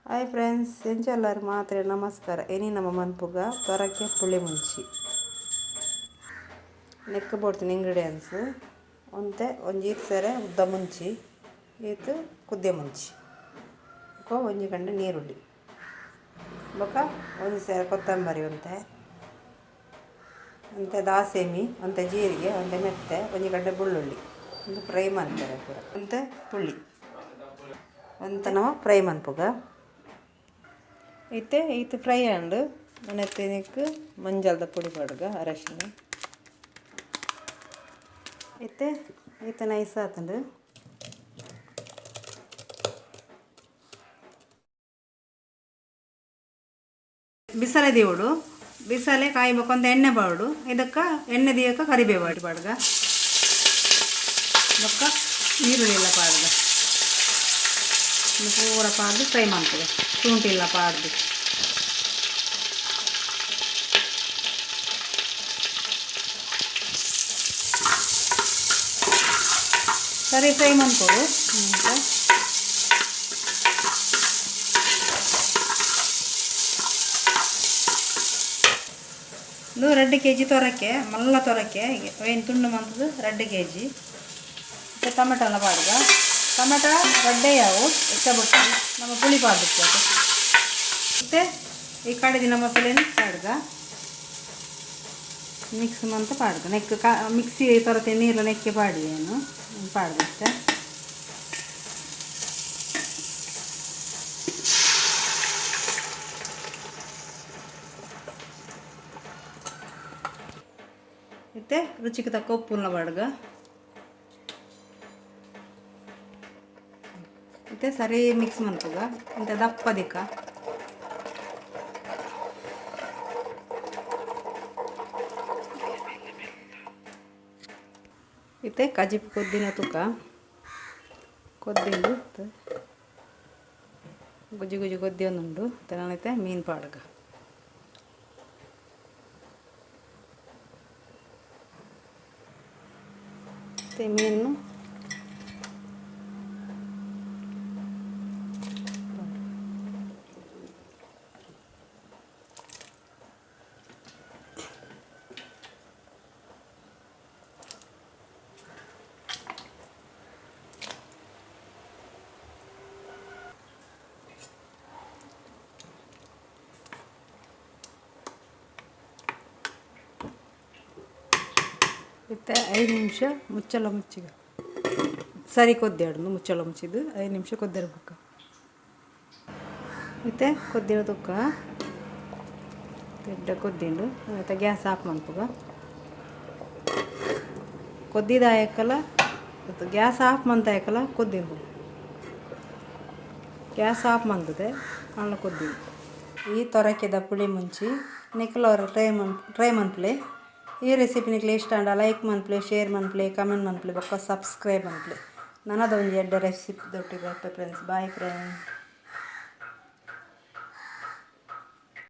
Hi friends, ಎಂಚೆಲ್ಲರು ಮಾತ್ರೆ ನಮಸ್ಕಾರ. ಇನಿ ನಮ್ಮ ಮನ್ಪುಗ ತೊರಕ್ಕೆ ಪುಳಿ ಮುಂಚಿ ನೆಕ್ ಬೋಡ್ತೀನಿ ಇಂಗ್ರೀಡಿಯೆಂಟ್ಸ್ ಒಂಜಿ ಸೆರೆ ಉದ್ದ ಮುಂಚಿ ಈತು ಕುದ್ದೆ ಮುಂಚಿ ಒಂಜಿ ಗಂಟೆ ನೀರುಳ್ಳಿ ಬೊಕ ಒಂಜಿ ಸೆರೆ ಕೊತ್ತಂಬರಿ ಒಂತೆ ದಾಸೇಮಿ ಒಂತೆ ಜೀರಿಗೆ ಒಂತೆ ಮೆತ್ತೆ ಒಂಜಿ ಗಡ್ಡೆ ಬೆಳ್ಳುಳ್ಳಿ ಒಂದು ಫ್ರೈ ಮಾಡ್ತಾರೆ ಪೂರ ಒಂತೆ ಪುಳಿ ನಾವು ಫ್ರೈ ಮನ್ಪುಗ ಈತು ಫ್ರೈ ಆಂಡು ಮನೆತ್ತೇನಕ್ಕೆ ಮಂಜಲ್ದ ಪುಡಿ ಪಡ್ಗ ಅರಶಿನ ಈತ ನೈಸ್ ಆತಂಡು ಬಿಸಲೆ ದೀವುಡು ಬಿಸಲೆ ಕಾಯ್ಬೇಕು ಅಂತ ಎಣ್ಣೆ ಬಾಡು ಇದಕ್ಕೆ ಎಣ್ಣೆ ದಿಯಕ್ಕೆ ಕರಿಬೇವು ಪಾಡ್ಗ ಬೊಕ್ಕ ಈರುಳ್ಳಿ ಎಲ್ಲ ಪಾಡ್ಗ ಪೂರ ಪಾಡ್ದು ಫ್ರೈ ಮಾಡ್ತದೆ ಶುಂಠಿ ಎಲ್ಲ ಪಾಡ್ದು ಸರಿ ಫ್ರೈ ಮಾಡ್ಕೊಡು. ಇದು 2 kg ತೊರಕ್ಕೆ ಮಲ್ಲ ತೊರಕ್ಕೆ ಏನು ತುಂಡು ಮಂತದ್ದು 2 kg ಮತ್ತು ಟೊಮೆಟೊ ಎಲ್ಲ ಪಾಡ್ಗ ಟೊಮೆಟೊ ಗಡ್ಡೆ ಯಾವು ಎಚ್ಚಬಿಟ್ಟು ನಮ್ಮ ಪುಳಿ ಪಾಡ್ಬಿಟ್ಟು ಮತ್ತು ಈ ಕಡೆದಿ ನಮ್ಮ ಪುಳಿನ ಪಾಡ್ಗ ಮಿಕ್ಸ್ ಮಂತ ಪಾಡ್ಗ ನೆಕ್ ಮಿಕ್ಸಿ ತೊರತೆ ನೀರು ನೆಕ್ಕೆ ಪಾಡಿ ಏನು ಪಾಡ್ಬಿಟ್ಟೆ ಮತ್ತು ರುಚಿಗೆ ತಕ್ಕ ಉಪ್ಪುನ ಪಾಡ್ಗ ಮತ್ತು ಸರಿ ಮಿಕ್ಸ್ ಮಾಡ್ತಗ ಮತ್ತು ದಪ್ಪ ದಿಕ್ಕ ಮತ್ತು ಕಜಿಪ್ ಕೊದ್ದಿನ ತುಕ ಕೊದ್ದಿಂಡು ಗುಜ್ಜಿ ಗುಜ್ಜಿ ಕೊದ್ದಿ ಒಂದುಂಡು ನಾನೈತೆ ಮೀನು ಪಾಡ್ಗ ಮತ್ತು ಮೀನು ಮತ್ತು 5 ನಿಮಿಷ ಮುಚ್ಚಳ ಮುಚ್ಚಿಗ ಸರಿ ಕೊದ್ದಾಡು ಮುಚ್ಚಳ ಮುಚ್ಚಿದ್ದು 5 ನಿಮಿಷ ಕೊದ್ದಿರ್ಬೇಕು. ಮತ್ತು ಕೊದ್ದಿನ ತುಕ್ಕ ದೊಡ್ಡ ಕೊದ್ದಿಂಡು ಮತ್ತು ಗ್ಯಾಸ್ ಆಫ್ ಮಾಡ್ಪುಗ ಕೊದ್ದಿದ ಆಯಕ್ಕಲ್ಲ ಗ್ಯಾಸ್ ಆಫ್ ಮಂತ ಆಯಕ್ಕಲ್ಲ ಕೊದ್ದಿಂಡು ಗ್ಯಾಸ್ ಆಫ್ ಮಂತದೆ ಅಲ್ಲ ಕೊದ್ದಿಂಡು ಈ ತೊರಕೆದ ಪುಳಿ ಮುಂಚಿ ನಿಖಲವ್ರು ಟ್ರೈ ಮನ್ಪ್ಲೆ ಈ ರೆಸಿಪಿ ನಿಕ್ಲೆ ಇಷ್ಟ ಅಂಡ ಲೈಕ್ ಮನ್ಪ್ಲೆ ಶೇರ್ ಮನ್ಪ್ಲೆ ಕಮೆಂಟ್ ಮನ್ಪ್ಲೆ ಬೊಕ್ಕ ಸಬ್ಸ್ಕ್ರೈಬ್ ಮನ್ಪ್ಲೆ ನನ್ನದು ಒಂದು ಎಡ್ಡೆ ರೆಸಿಪಿ ದೊಟ್ಟಿಗೆ ಫ್ರೆಂಡ್ಸ್. Bye friends.